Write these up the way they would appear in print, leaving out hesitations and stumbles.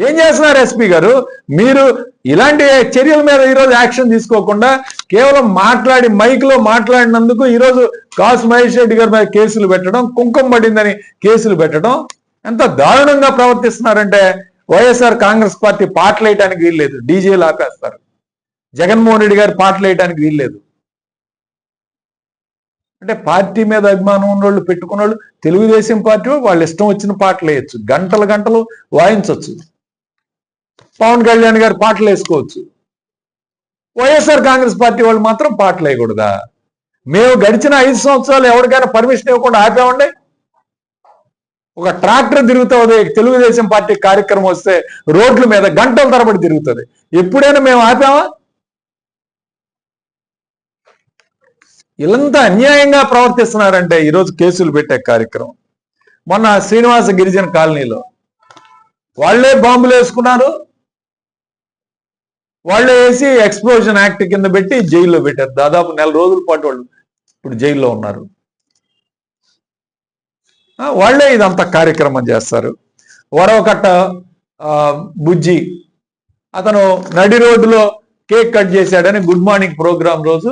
ఏం చేస్తున్నారు ఎస్పీ గారు? మీరు ఇలాంటి చర్యల మీద ఈరోజు యాక్షన్ తీసుకోకుండా కేవలం మాట్లాడి మైక్లో మాట్లాడినందుకు ఈరోజు కాసు మహేష్ రెడ్డి గారి మీద కేసులు పెట్టడం, కుంకుమ పడిందని కేసులు పెట్టడం ఎంత దారుణంగా ప్రవర్తిస్తున్నారంటే వైఎస్ఆర్ కాంగ్రెస్ పార్టీ పాటలు వేయడానికి వీల్లేదు, డీజేలు ఆపేస్తారు. జగన్మోహన్ రెడ్డి గారి పాటలు వేయడానికి వీల్లేదు. అంటే పార్టీ మీద అభిమానం ఉన్నోళ్ళు పెట్టుకున్న వాళ్ళు తెలుగుదేశం పార్టీ వాళ్ళు ఇష్టం వచ్చిన పాటలు వేయచ్చు, గంటలు గంటలు వాయించవచ్చు. పవన్ కళ్యాణ్ గారు పాటలు వేసుకోవచ్చు. వైఎస్ఆర్ కాంగ్రెస్ పార్టీ వాళ్ళు మాత్రం పాటలు వేయకూడదా? మేము గడిచిన 5 సంవత్సరాలు ఎవరికైనా పర్మిషన్ ఇవ్వకుండా ఆపామండి? ఒక ట్రాక్టర్ తిరుగుతుంది తెలుగుదేశం పార్టీ కార్యక్రమం వస్తే రోడ్ల మీద గంటల తరబడి తిరుగుతుంది. ఎప్పుడైనా మేము ఆపామా? ఇలంతా అన్యాయంగా ప్రవర్తిస్తున్నారంటే ఈరోజు కేసులు పెట్టే కార్యక్రమం. మొన్న శ్రీనివాస గిరిజన కాలనీలో వాళ్లే బాంబులు వేసుకున్నారు, వాళ్ళే వేసి ఎక్స్ప్లోజన్ యాక్ట్ కింద పెట్టి జైల్లో పెట్టారు. దాదాపు 1 నెల రోజుల పాటు వాళ్ళు ఇప్పుడు జైల్లో ఉన్నారు. వాళ్లే ఇదంతా కార్యక్రమం చేస్తారు. వరవకట్ట బుజ్జి అతను నడి రోడ్డులో కేక్ కట్ చేశాడని గుడ్ మార్నింగ్ ప్రోగ్రాం రోజు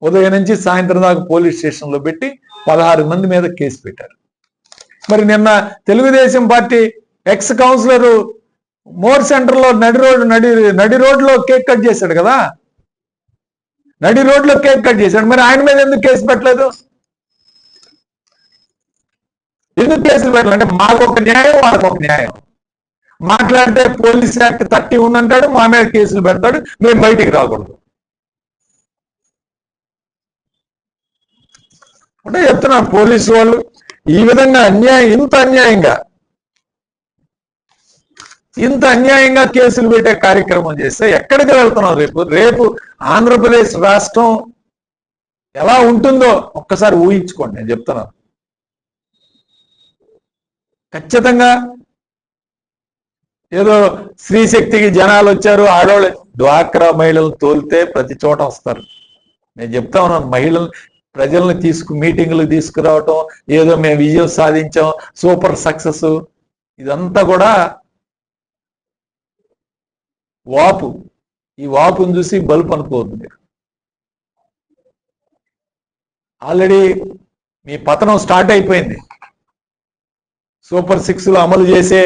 ఉదయం నుంచి సాయంత్రం దాకా పోలీస్ స్టేషన్లో పెట్టి 16 మంది మీద కేసు పెట్టారు. మరి నిన్న Telugu Desam party ex councillor More సెంటర్లో నడి రోడ్లో కేక్ కట్ చేశాడు కదా, నడి రోడ్లో కేక్ కట్ చేశాడు. మరి ఆయన మీద ఎందుకు కేసు పెట్టలేదు? ఎందుకు కేసులు పెట్టాలంటే మాకు ఒక న్యాయం, వాళ్ళకు ఒక న్యాయం. మాట్లాడితే పోలీస్ యాక్ట్ 30 ఉందంటాడు, మా మీద కేసులు పెడతాడు, మేము బయటికి రాకూడదు. అంటే చెప్తున్నారు పోలీసు వాళ్ళు ఈ విధంగా ఇంత అన్యాయంగా కేసులు పెట్టే కార్యక్రమం చేస్తే ఎక్కడికి వెళ్తున్నాం? రేపు ఆంధ్రప్రదేశ్ రాష్ట్రం ఎలా ఉంటుందో ఒక్కసారి ఊహించుకోండి. నేను చెప్తున్నాను, ఖచ్చితంగా ఏదో స్త్రీశక్తికి జనాలు వచ్చారు, ఆడవాళ్ళు డ్వాక్రా మహిళలు తోలితే ప్రతి చోట వస్తారు. నేను చెప్తా ఉన్నాను, ప్రజల్ని మీటింగులకు తీసుకురావటం, ఏదో మేము విజయం సాధించాం, సూపర్ సక్సెస్, ఇదంతా కూడా వాపు. ఈ వాపును చూసి బల్బు అనుకోవద్దు. ఆల్రెడీ మీ పతనం స్టార్ట్ అయిపోయింది. సూపర్ 6 అమలు చేసే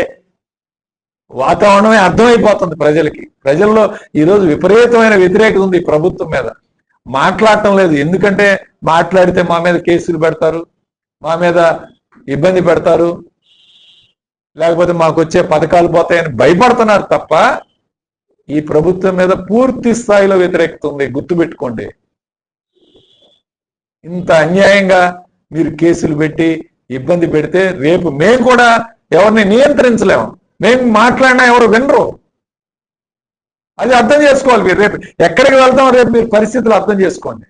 వాతావరణమే అర్థమైపోతుంది ప్రజలకి. ప్రజల్లో ఈరోజు విపరీతమైన వ్యతిరేకత ఉంది ప్రభుత్వం మీద. మాట్లాడటం లేదు, ఎందుకంటే మాట్లాడితే మా మీద కేసులు పెడతారు, మా మీద ఇబ్బంది పెడతారు, లేకపోతే మాకు వచ్చే పథకాలు పోతాయని భయపడుతున్నారు తప్ప ఈ ప్రభుత్వం మీద పూర్తి స్థాయిలో వ్యతిరేకత ఉంది. గుర్తుపెట్టుకోండి. ఇంత అన్యాయంగా మీరు కేసులు పెట్టి ఇబ్బంది పెడితే రేపు మేము కూడా ఎవరిని నియంత్రించలేము. మేము మాట్లాడినా ఎవరు వినరు. అది అర్థం చేసుకోవాలి మీరు. రేపు ఎక్కడికి వెళ్తాం, రేపు మీరు పరిస్థితులు అర్థం చేసుకోండి.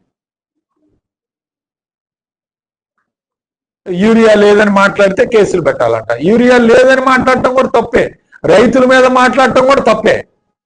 యూరియా లేదని మాట్లాడితే కేసులు పెట్టాలంట. యూరియా లేదని మాట్లాడటం కూడా తప్పే, రైతుల మీద మాట్లాడటం కూడా తప్పే.